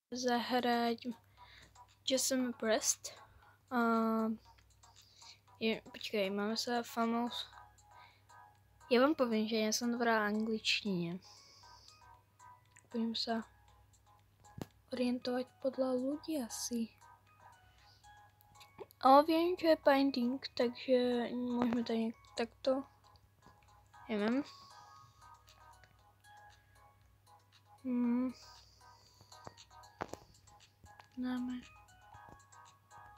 zahrať Jason Breast. Počkej, máme sa Famous. Ja vám poviem, že ja som dobrá v angličtine. Budem sa orientovať podľa ľudí asi. Ale viem, že je Binding, takže môžeme to nejak takto. Neviem. Dáme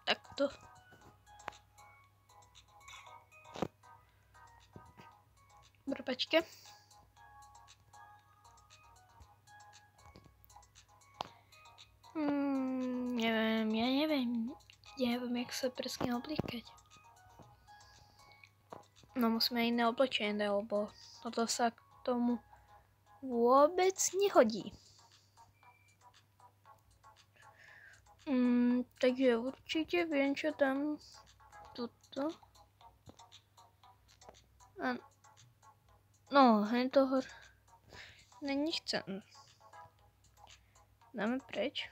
takto. Prepačte. Neviem, jak sa presne oblíkať. No musíme iné oblečenie, lebo toto sa k tomu vôbec nehodí. Takže určite viem, čo tam tuto. No, toho nechcem. Dáme preč.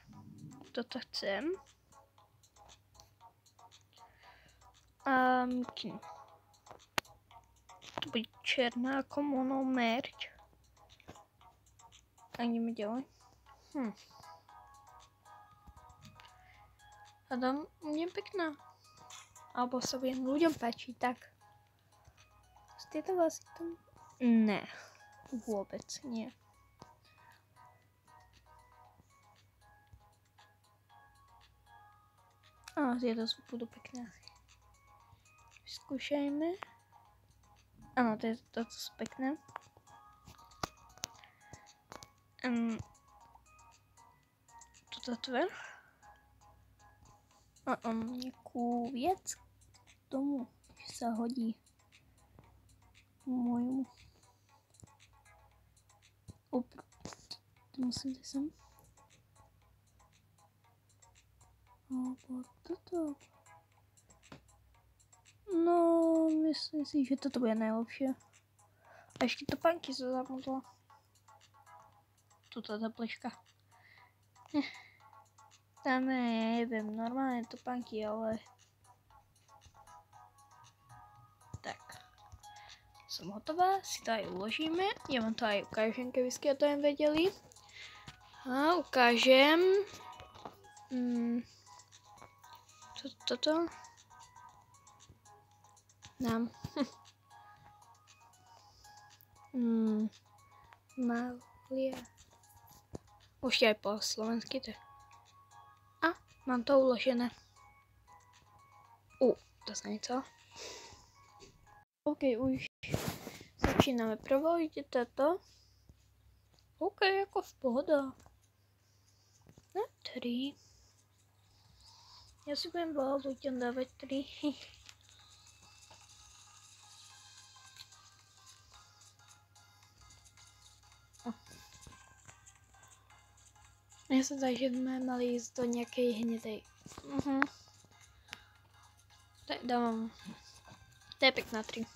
Toto chcem. A mikinu. To bude černá ako monomerť. A ideme ďalej. A tam je pekná. Alebo sa budem ľuďom páčiť, tak. Z tieto vlasy tam? Ne. Vôbec nie. Tieto budú pekné. Skúšajme. Áno, toto sú pekné. Toto tver. Nejakú viac k tomu, že sa hodí môjmu. To musím dať sem. Alebo toto. No, myslím si, že toto bude najlepšie. A ešte topánky som zabudla. Tuto zapleška. Dáme, neviem, normálne topánky, ale... Tak. Som hotová, si to aj uložíme. Ja vám to aj ukážem, keby ste to jen vedeli. A ukážem... Toto. Dám. Malia. Už aj po slovensky to. A, mám to uložené. To sa nechcelo. OK, už začíname. Prvo ide toto. OK, ako v pohoda. Na 3. Ja si budem veľa ľuďom dávať 3. Ja som zdá, že sme mali ísť do nejakej hnedej. Tak dávam. To je pekná 3.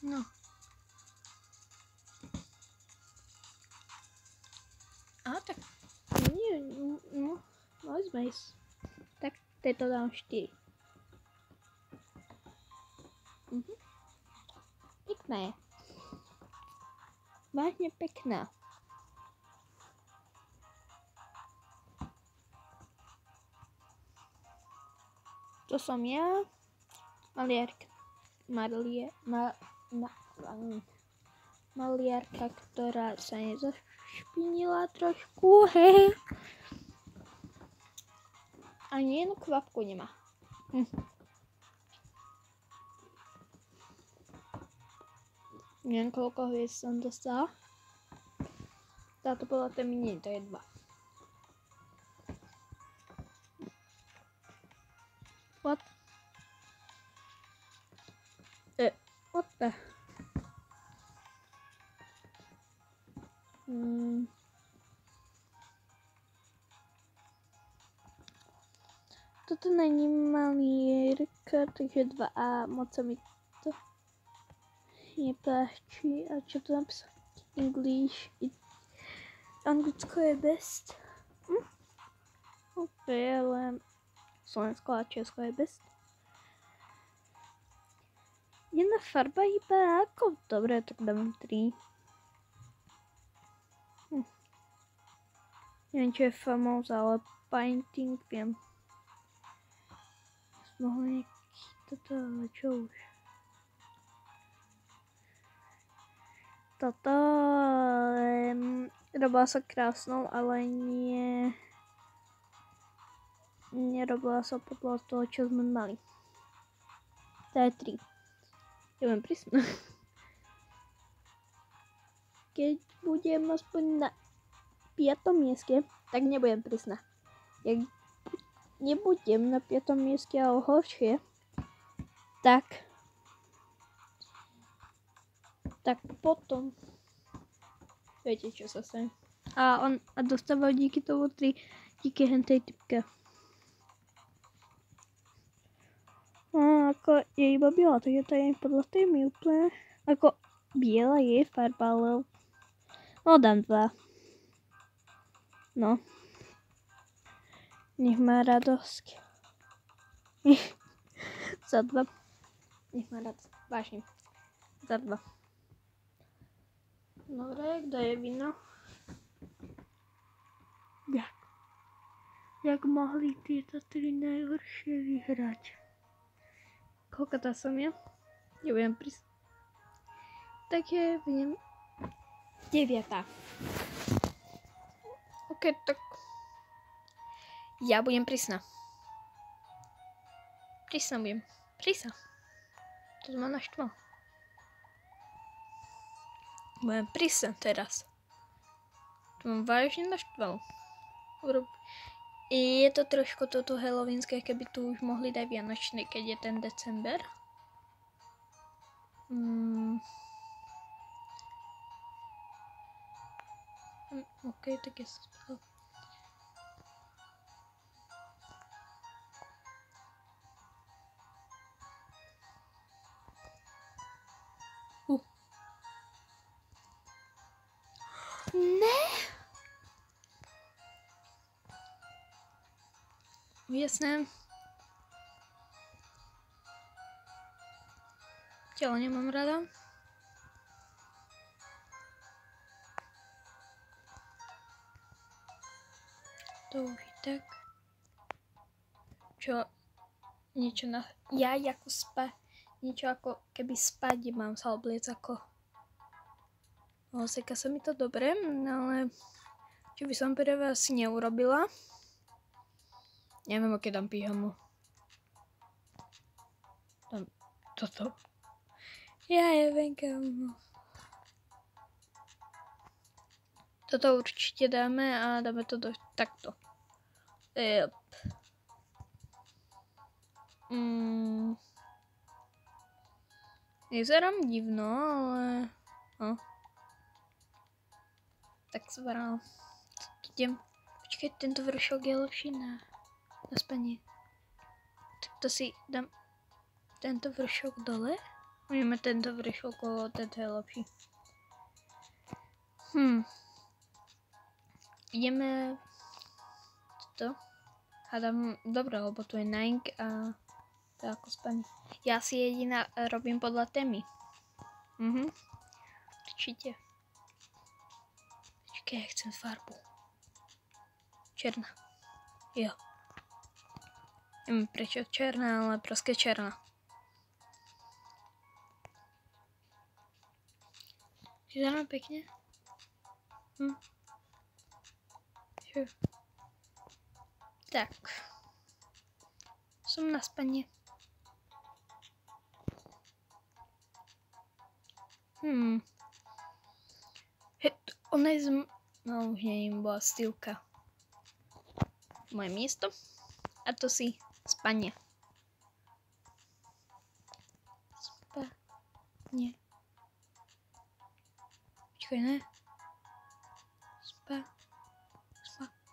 No. Tak. Nie, no. Mali sme ísť. Tak, tieto dám 4. Pekná je. Vážne pekná. To som ja. Maliarka, ktorá sa nezašpinila trošku. Ani jednu kvapku nemá. Neviem, koľko hviezd som dostala. Táto bola to menej, to je 2. What? What the? Toto není malírka, takže 2A, moc sa mi to... nepáči. A čo to napísať? English. Anglicko je best. OK, ale Slovensko a Česko je best. Jedna farba iba ako? Dobre, tak dám 3. Neviem, čo je famous, ale painting viem. Mohli nejaký toto, ale čo už? Toto robila sa krásnou, ale nerobila sa podľa toho, čo sme mali. To je 3. Ja budem prísna. Keď budem aspoň na 5. mieste, tak nebudem prísna. Jak nebudem na 5. mieste, ale horšie, tak potom viete, čo sa stane. A dostáva díky tomu 3, díky hentej typke. No, ako je iba biela, tak je to aj podľa tej mi úplne, ako biela je farba, ale no dám 2. No. Nech má radosť. Za 2. Nech má radosť. Vážne. Za 2. Dobre, kto je vino? Jak mohli tieto 3 najhoršie vyhrať? Koľko tá som ja? Ja budem prísť. Tak je, budem 9. OK, tak ja budem prísna. Prísna budem. Prísna. To ma naštval. Budem prísna teraz. To ma vážne naštvalo. Je to trošku toto halloweenské, keby tu už mohli dať vianočné, keď je ten december. OK, tak je spolu. Ne! Jasné. Telo nemám rada. To už je tak. Čo? Niečo na... Ja ako niečo ako keby spať mám sa obliec ako... Seka sa mi to dobre, ale čo by som pre vás neurobila. Neviem, aké dám pyjamu. Dám toto. Ja neviem, kam. Toto určite dáme a dáme to takto. Yep. Vyzerám divno, ale... No. Tak zvaral. Idem. Počkej, tento vršok je lepší na spanie. Tak to si dám tento vršok dole. Budeme tento vršok, lebo tento je lepší. Ideme to. Hádam, dobre, lebo tu je Nike a to je ako spanie. Ja si jediná robím podľa témy. Určite. Ja chcem farbu. Černá. Jo. Neviem prečo černá, ale proste černá. Vyzerám pekne? Čo? Tak. Som na spanie. Ona je no už nie im bola stýlka. Moje miesto. A to si spanie. Spanie. Počkaj, ne?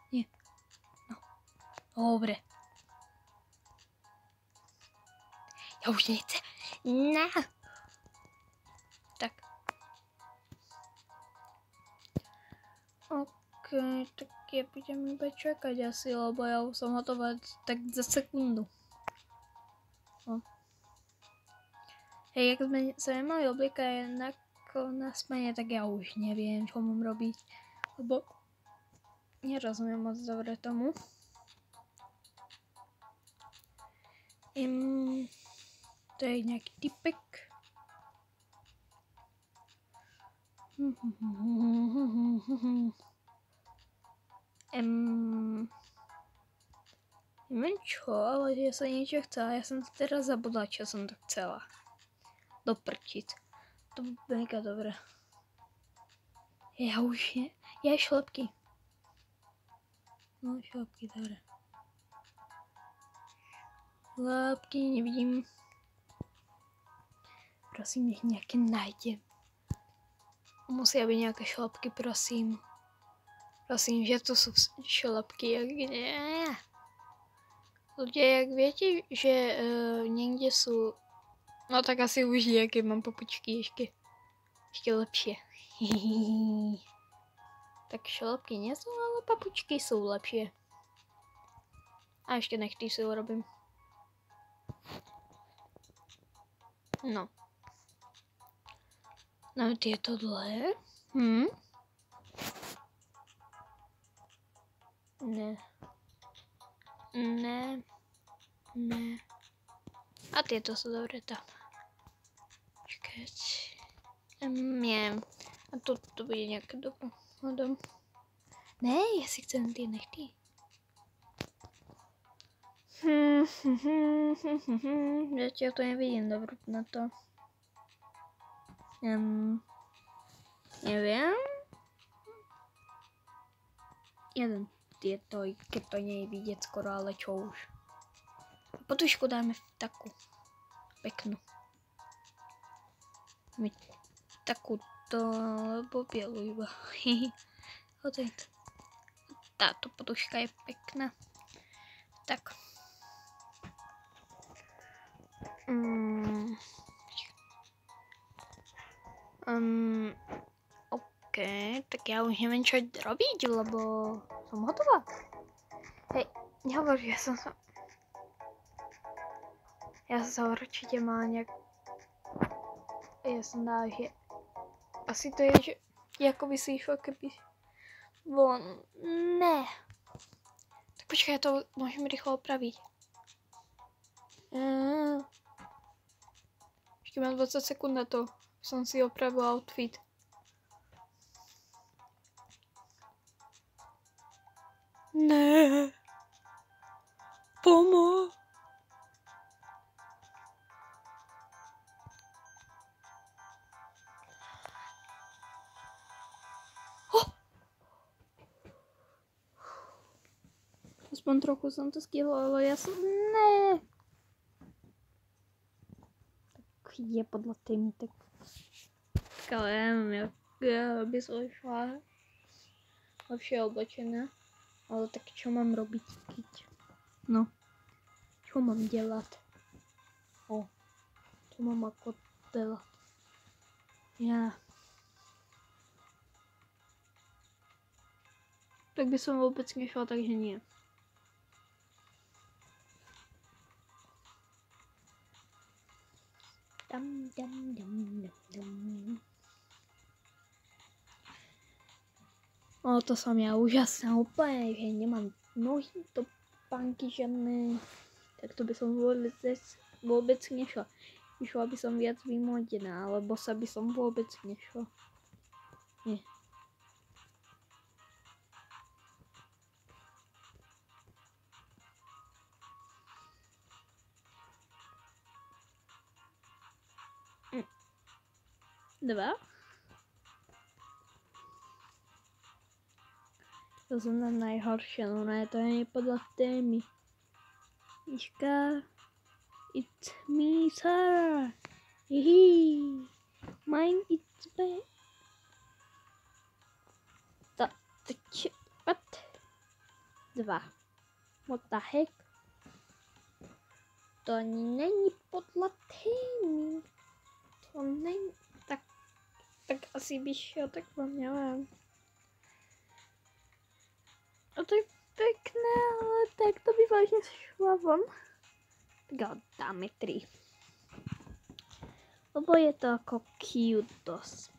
Nie. No. Dobre. Ja už nechcem. Ne. OK, tak ja budem iba čakať asi, lebo ja už som hotová tak za sekundu. No. Hej, jak sme sa nemali obliekať na spanie, tak ja už neviem, čo mám robiť. Lebo nerozumiem moc dobre tomu. To je nejaký typek. Neviem čo, ale ja som niečo chcela. Ja som teraz zabudla, čo som to chcela. Do prčic. To bude mega dobré. Ja už nie. Ja šlepky. No, šlepky, dobre. Šlepky, nevidím. Prosím, nech nejaké nájdem. Musia byť nejaké šlepky, prosím. Prosím, že to sú šlepky. Ľudia, jak viete, že niekde sú... No tak asi už je, keď mám papučky ešte lepšie. Tak šlepky nie sú, ale papučky sú lepšie. A ešte nechty si urobím. No. No tieto dlhé. Ne. A tieto sú dobré tam. Čakať. Nie. A to bude nejaké dobré. Ne, ja si chcem tie nechty. Zatiaľ to nevidím dobre na to. Neviem. Jeden tieto, keď to nie je vidieť skoro, ale čo už. Potušku dáme takú peknú. Takúto, alebo bielu iba. Táto potuška je pekná. Tak. OK, tak ja už neviem čo robiť, lebo som hotová. Hej, nehovor, ja som sa určite mala nejak... Ja som dala, že... Asi to je, že... Ako by si išlo, keby... Von... Ne. Tak počkaj, ja to môžem rýchlo opraviť. Ešte mám 20 sekúnd na to. Som si opravila outfit. Ne. Pomoc. Aspoň trochu som to stihla, ale ja som... Ne. Tak je podľa témy, tak... Ale ja neviem, ja by som išla lepšie oblečená. Ale tak čo mám robiť, keď... No. Čo mám delať? Čo mám ako delať? Ja... Tak by som vôbec nešla, takže nie. O, to som ja úžasná úplne, že nemám nohy, topánky žiadne, tak to by som vôbec nešla. Išla by som viac vymodená, alebo sa by som vôbec nešla. Nie. Dva. To som tam najhoršia, no ne, to je podľa témy. Iška, it's me, Sarah. Hihi, mine it's back. What? Dva. What the heck? To není podľa témy. To není, tak asi by šiel, tak vám neviem. to je pekné, ale tak to by vážne šla von. Tak ho dáme 3. Lebo je to ako cute dosť.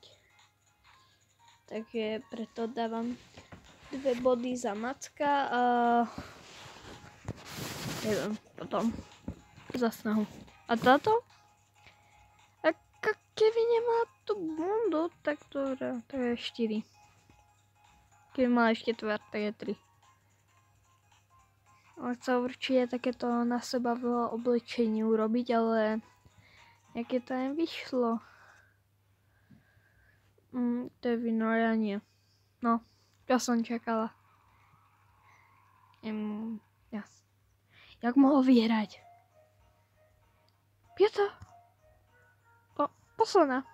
Takže preto dávam 2 body za Macka a neviem, potom za snahu. A táto? A keby nemá tú bundu, tak to je 4. Keby mala ešte tvár, tak je 3. Ale chcel určite takéto na seba v oblečení urobiť, ale aké to aj vyšlo. To je vino, ja nie. No, ja som čakala. Ja. Jak mohol vyhrať? Je to? Posledná.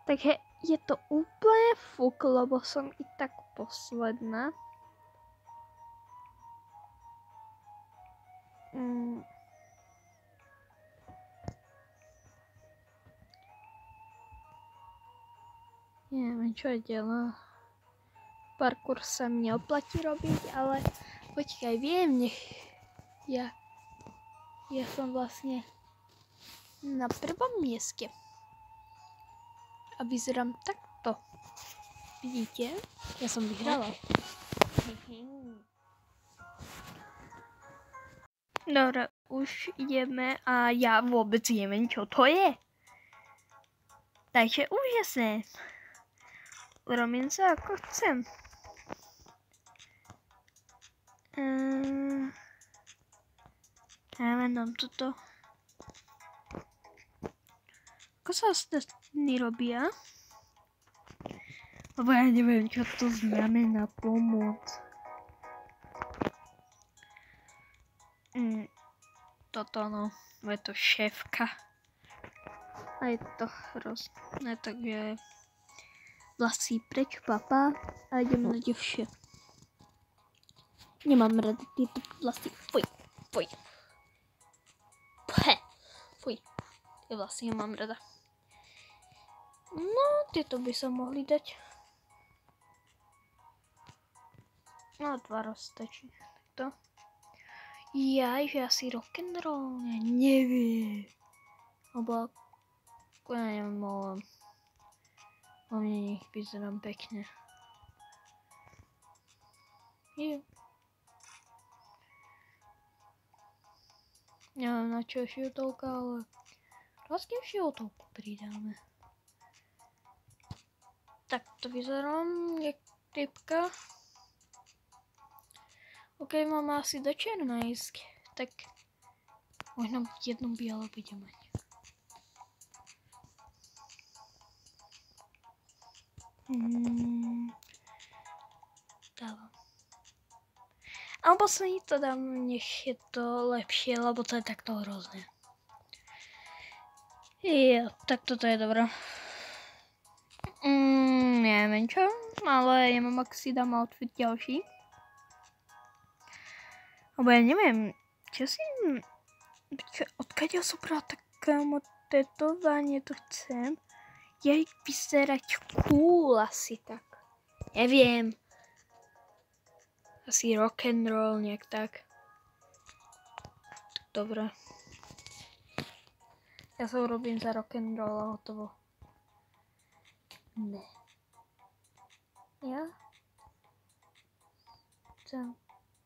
Takže je to úplne fuk, lebo som i tak posledná. Neviem, čo je dielo. Parkour sa mi neoplatí robiť, ale počkaj, viem, ja som vlastne na prvom mieste. A vyzerám takto. Vidíte? Ja som vyhrala. Dobre, už ideme a ja vôbec neviem, čo to je. Takže úžasné. Urobím sa ako chcem. Ja dám toto. Ako sa ostatní robia? Lebo ja neviem, čo to znamená pomoc. Toto no, je to šéfka. A je to hrozné, takže vlasy preč, papa, a idem na ďalšie. Nemám rada tieto vlasy. Fuj. Fuj. Tie vlasy nemám rada. No, tieto by sa mohli dať. No, 2 rozstačí. To. Že asi rock'n'roll, ja neviem. Lebo, ja neviem, ale nech vyzerám pekne. Neviem, na čo je šiutolka, ale vlastne šiutolku pridáme. Tak to vyzerám, jak typka. Ok, mám asi do černá ísť, tak možno jednu bielu budem mať. Dávam. Alebo sa mi to dám, nech je to lepšie, lebo to je takto hrozné. Tak toto je dobré. Neviem čo, ale ja mám, ak si dám outfit ďalší. Lebo ja neviem, odkiaľ som brala takému tetovanie, to chcem. Ja vyzerať cool asi tak. Neviem. Asi rock'n'roll, nejak tak. Dobre. Ja sa urobím za rock'n'roll a hotovo. Ne. Ja chcem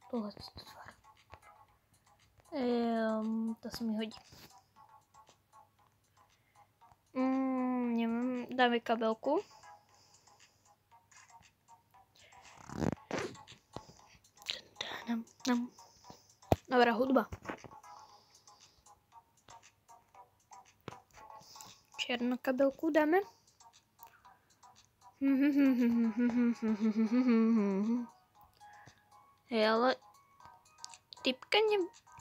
tohleto tvár. To sa mi hodí. Neviem, dáme kabelku. Dobrá hudba. Černú kabelku dáme. Ale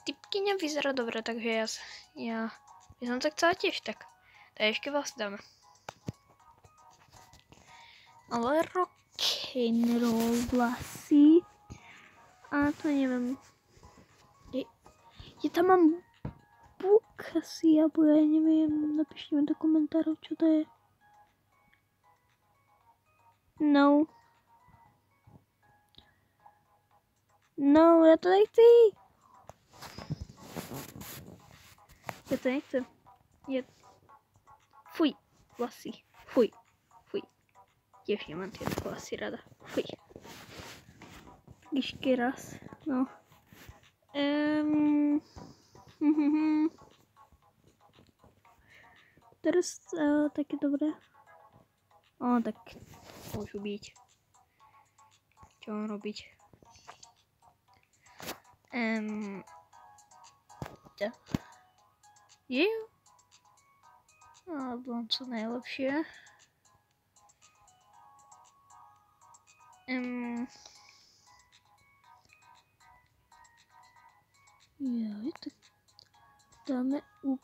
typkyňa vyzerá dobre, takže ja by som to chcela tiež tak. Tak ešte vás dáme. Ale rock'n'roll vlasy. A to neviem. Ja tam mám buk asi, alebo ja neviem. Napíšte mi do komentárov, čo to je. No. No, já to nechci. Já to nechci. Fuj, vlasy. Fuj. Těž nemám ty vlasy rada. Fuj. Ještě raz. No. Teraz taky dobré. Tak můžu být. Čo mám robiť? Jo. Bylo co nejlepší. Jo, tak dáme úpad.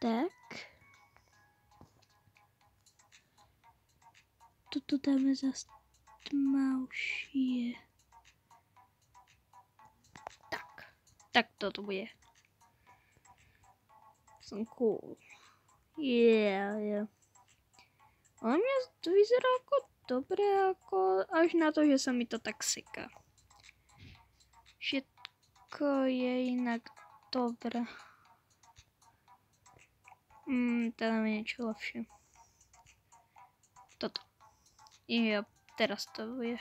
Tak. Toto dáme zase tmavšie. Tak toto bude. Som cool. Yeah. Ale mňa to vyzerá ako dobre, ako až na to, že sa mi to tak seká. Všetko je inak dobré. Teda mi niečo lepšie. Toto. Jo, teraz to bude.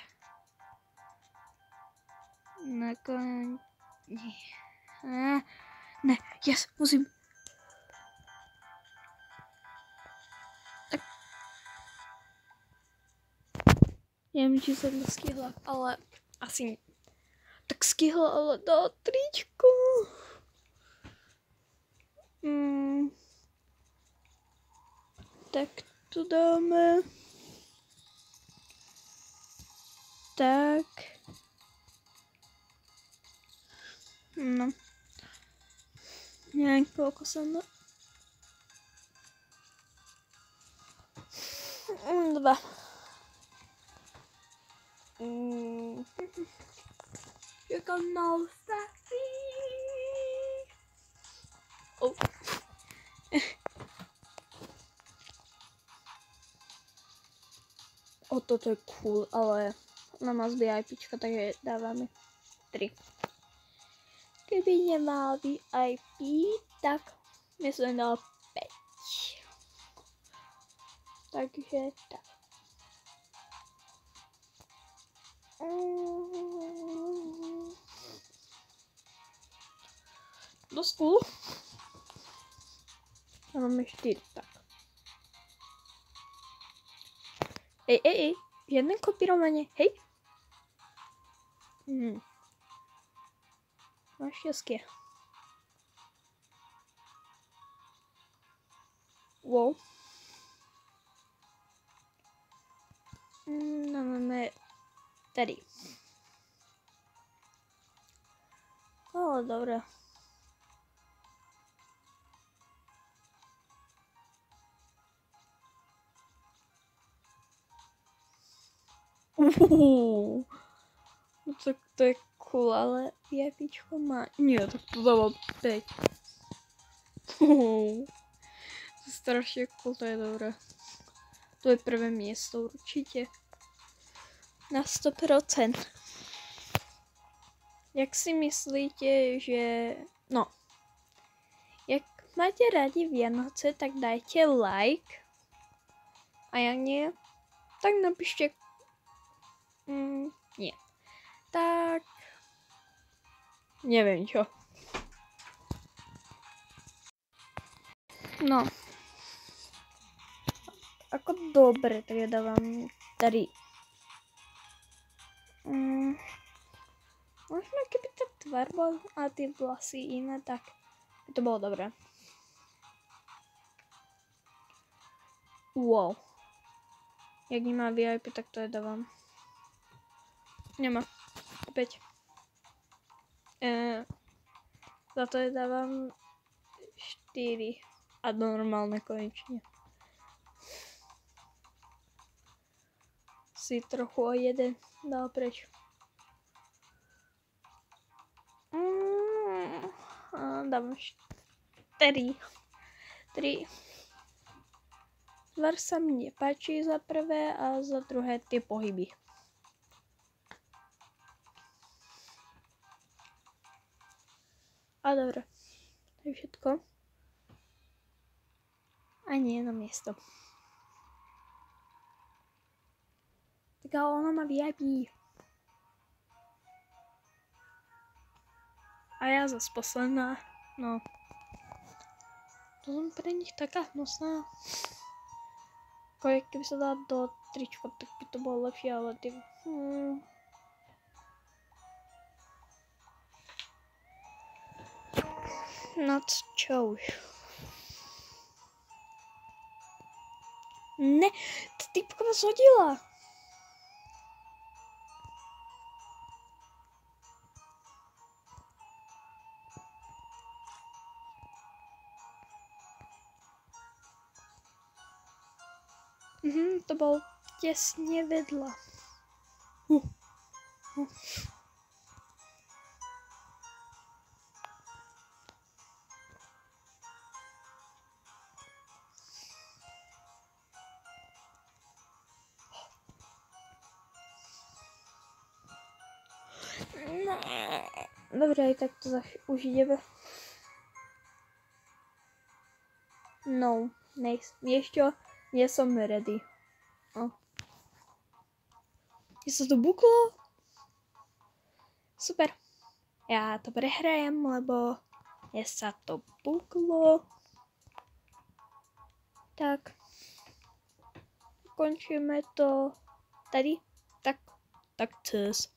Nakoniec. Ne, yes, musím. Tak. Neviem, či som to stihla, ale asi tak stihla, ale dá tričko. Tak to dáme. Tak. No. Neviem, koľko som na... 2. Čakám na ostatní. Toto je cool, ale ona má z VIPčka, takže dávame 3. Keby nemal VIP, tak myslím dal 5. Takže tak. Dosť cool. A máme 4, tak. Ej, žiadne kopírovanie, hej? Máš šťastie. Wow. No, máme tady. Dobre. Tak to je cool, ale VIPčko má... Nie, tak to dávam 5. To je strašne cool, to je dobré. To je prvé miesto určite. Na 100%. Jak si myslíte, že... No. Jak máte rádi Vianoce, tak dajte like. A jak nie, tak napíšte... nie. Tak... Neviem čo. No. Ako dobre, tak ja dávam 3. Možno keby tá tvár bola a tie vlasy iné, tak by to bolo dobré. Wow. Jak nemá VIP, tak to je dávam. Nemá. 5. Za to je dávam 4. A normálne konečne. Si trochu o 1 dal preč. dám 4. Tvar sa mi nepáči za prvé a za druhé tie pohyby. A dobre, to je všetko. A nie na miesto. Tak ale ona má VIP. A ja zase posledná. No. To som pre nich taká hnusná. Keby sa dala do trička, tak by to bolo lepšie, ale ty... No čo už. Ne, tá typka ma zhodila. To bol tesne vedľa. Dobre, aj tak to už ideme. No, ešte nie som ready. Je sa to buklo? Super. Ja to prehrajem, lebo je sa to buklo. Tak. Končíme to tady. Tak cez.